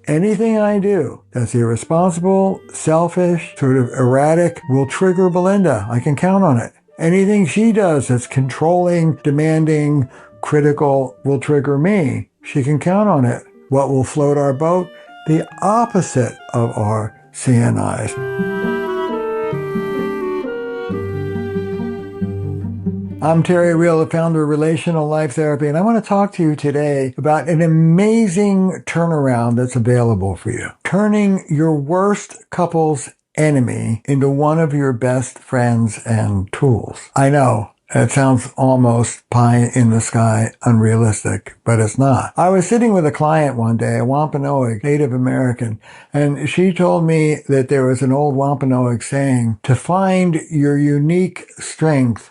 anything I do that's irresponsible, selfish, sort of erratic will trigger Belinda. I can count on it. Anything she does that's controlling, demanding, critical will trigger me. She can count on it. What will float our boat? The opposite of our CNIs. I'm Terry Real, the founder of Relational Life Therapy, and I want to talk to you today about an amazing turnaround that's available for you. Turning your worst couple's enemy into one of your best friends and tools. I know. It sounds almost pie in the sky, unrealistic, but it's not. I was sitting with a client one day, a Wampanoag Native American, and she told me that there was an old Wampanoag saying, to find your unique strength,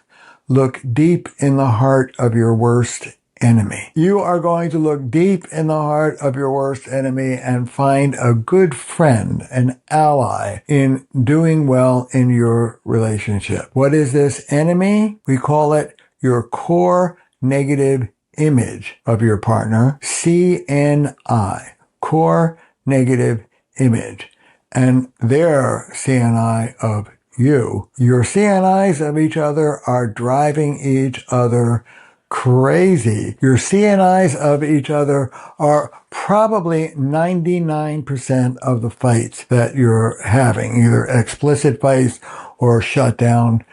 look deep in the heart of your worst enemy. You are going to look deep in the heart of your worst enemy and find a good friend, an ally in doing well in your relationship. What is this enemy? We call it your core negative image of your partner, CNI, core negative image, and their CNI of you. Your CNIs of each other are driving each other crazy. Your CNIs of each other are probably 99% of the fights that you're having, either explicit fights or shut down,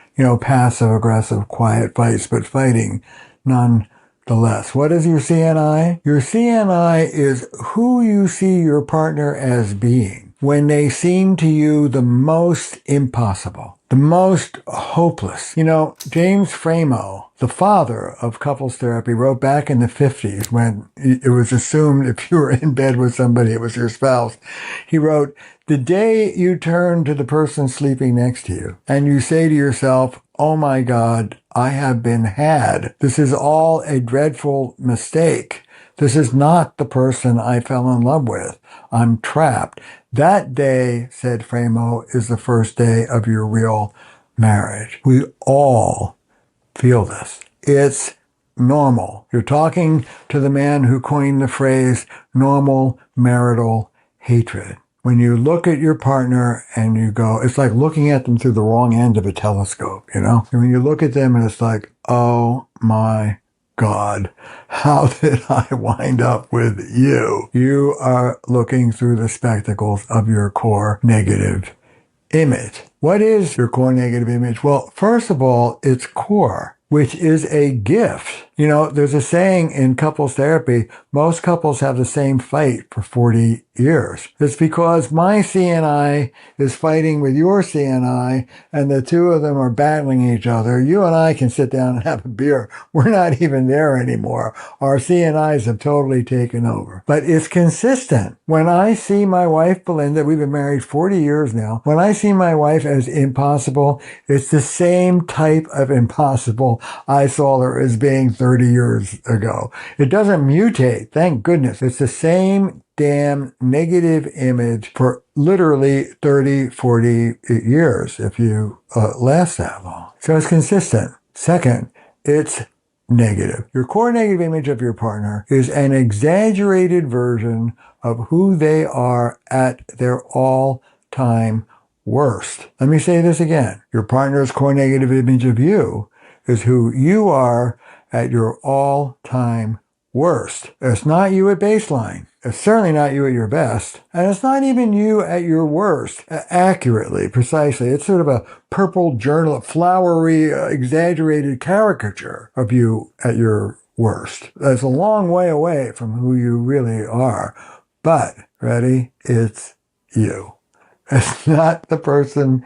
passive aggressive, quiet fights, but fighting nonetheless. What is your CNI? Your CNI is who you see your partner as being when they seem to you the most impossible, the most hopeless. James Framo, the father of couples therapy, wrote back in the 50s when it was assumed if you were in bed with somebody, it was your spouse. He wrote, the day you turn to the person sleeping next to you and you say to yourself, oh my God, I have been had. This is all a dreadful mistake. This is not the person I fell in love with. I'm trapped. That day, said Framo, is the first day of your real marriage. We all feel this. It's normal. You're talking to the man who coined the phrase normal marital hatred. When you look at your partner and you go, it's like looking at them through the wrong end of a telescope, And when you look at them and it's like, oh my God, how did I wind up with you? You are looking through the spectacles of your core negative image. What is your core negative image? Well, first of all, it's core, which is a gift. There's a saying in couples therapy, most couples have the same fight for 40 years. It's because my CNI is fighting with your CNI and the two of them are battling each other. You and I can sit down and have a beer. We're not even there anymore. Our CNIs have totally taken over. But it's consistent. When I see my wife, Belinda, we've been married 40 years now. When I see my wife as impossible, it's the same type of impossible I saw her as being 30 years ago. It doesn't mutate, thank goodness. It's the same damn negative image for literally 30, 40 years if you last that long. So it's consistent. Second, it's negative. Your core negative image of your partner is an exaggerated version of who they are at their all-time worst. Let me say this again. Your partner's core negative image of you is who you are at your all-time worst. It's not you at baseline. It's certainly not you at your best. And it's not even you at your worst, accurately, precisely. It's sort of a purple journal, flowery, exaggerated caricature of you at your worst. That's a long way away from who you really are. But, ready? It's you. It's not the person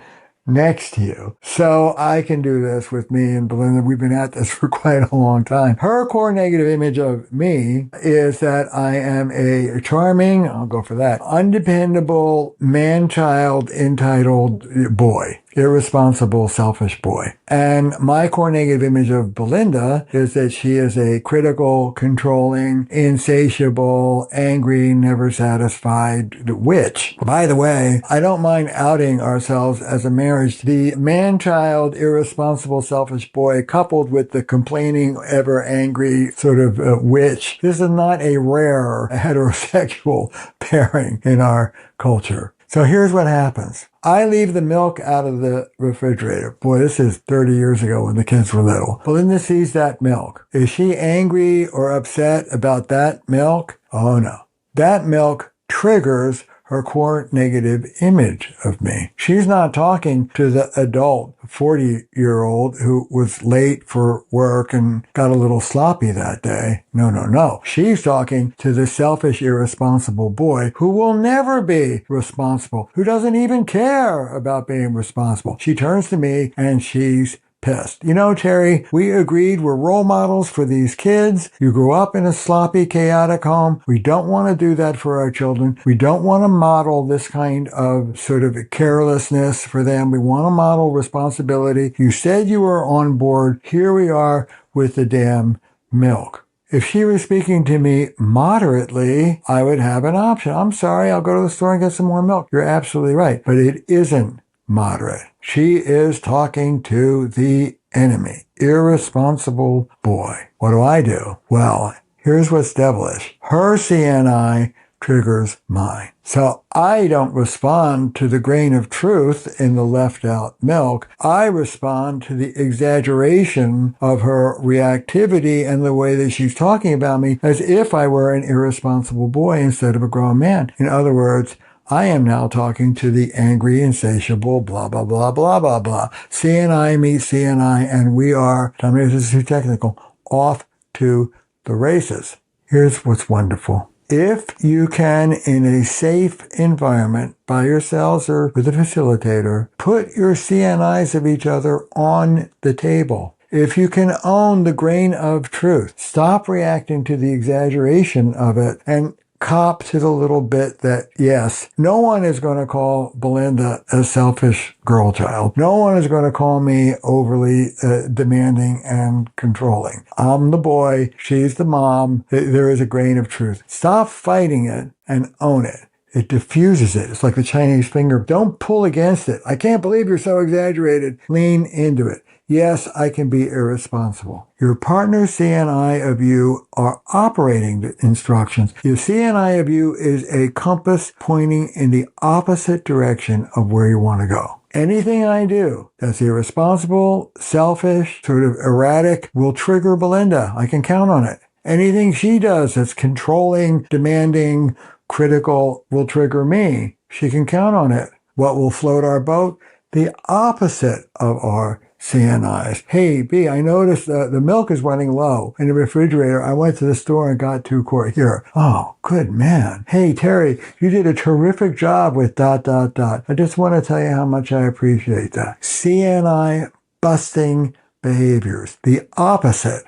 next to you. So I can do this with me and Belinda. We've been at this for quite a long time. Her core negative image of me is that I am a charming, I'll go for that, undependable, man-child, entitled boy. irresponsible, selfish boy. And my core negative image of Belinda is that she is a critical, controlling, insatiable, angry, never satisfied witch. By the way, I don't mind outing ourselves as a marriage. The man-child, irresponsible, selfish boy coupled with the complaining, ever angry sort of witch. This is not a rare heterosexual pairing in our culture. So here's what happens. I leave the milk out of the refrigerator. Boy, this is 30 years ago when the kids were little. Belinda sees that milk. Is she angry or upset about that milk? Oh no. That milk triggers her core negative image of me. She's not talking to the adult 40-year-old who was late for work and got a little sloppy that day. No. She's talking to the selfish, irresponsible boy who will never be responsible, who doesn't even care about being responsible. She turns to me and she's pissed. You know, Terry, we agreed we're role models for these kids. You grew up in a sloppy, chaotic home. We don't want to do that for our children. We don't want to model this kind of sort of carelessness for them. We want to model responsibility. You said you were on board. Here we are with the damn milk. If she was speaking to me moderately, I would have an option. I'm sorry, I'll go to the store and get some more milk. You're absolutely right. But it isn't moderate. She is talking to the enemy, irresponsible boy. What do? Well, here's what's devilish. Her CNI triggers mine. So I don't respond to the grain of truth in the left out milk. I respond to the exaggeration of her reactivity and the way that she's talking about me as if I were an irresponsible boy instead of a grown man. In other words, I am now talking to the angry, insatiable, blah, blah, blah, blah, blah, blah. CNI meets CNI, and we are, tell me if this is too technical, off to the races. Here's what's wonderful. If you can, in a safe environment, by yourselves or with a facilitator, put your CNIs of each other on the table. If you can own the grain of truth, stop reacting to the exaggeration of it, and cop to the little bit that, yes, no one is going to call Belinda a selfish girl child. No one is going to call me overly demanding and controlling. I'm the boy. She's the mom. There is a grain of truth. Stop fighting it and own it. It diffuses it. It's like the Chinese finger. Don't pull against it. I can't believe you're so exaggerated. Lean into it. Yes, I can be irresponsible. Your partner's CNI of you are operating the instructions. Your CNI of you is a compass pointing in the opposite direction of where you want to go. Anything I do that's irresponsible, selfish, sort of erratic will trigger Belinda. I can count on it. Anything she does that's controlling, demanding, critical will trigger me. She can count on it. What will float our boat? The opposite of our CNIs. Hey, B, I noticed the milk is running low in the refrigerator. I went to the store and got 2 quarts. Here. Oh, good man. Hey, Terry, you did a terrific job with ... I just want to tell you how much I appreciate that. CNI busting behaviors. The opposite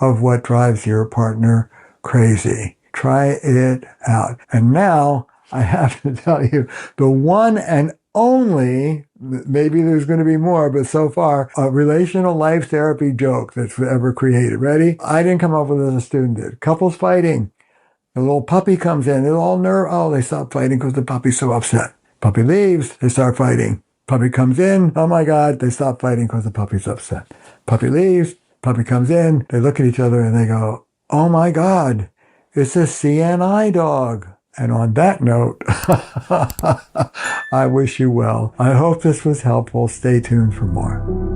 of what drives your partner crazy. Try it out. And now I have to tell you the one and only, maybe there's going to be more, but so far, a relational life therapy joke that's ever created. Ready? I didn't come up with it, as a student did. Couples fighting. The little puppy comes in. They're all nervous. Oh, they stop fighting because the puppy's so upset. Puppy leaves. They start fighting. Puppy comes in. Oh my God. They stop fighting because the puppy's upset. Puppy leaves. Puppy comes in. They look at each other and they go, oh my God, it's a CNI dog. And on that note, I wish you well. I hope this was helpful. Stay tuned for more.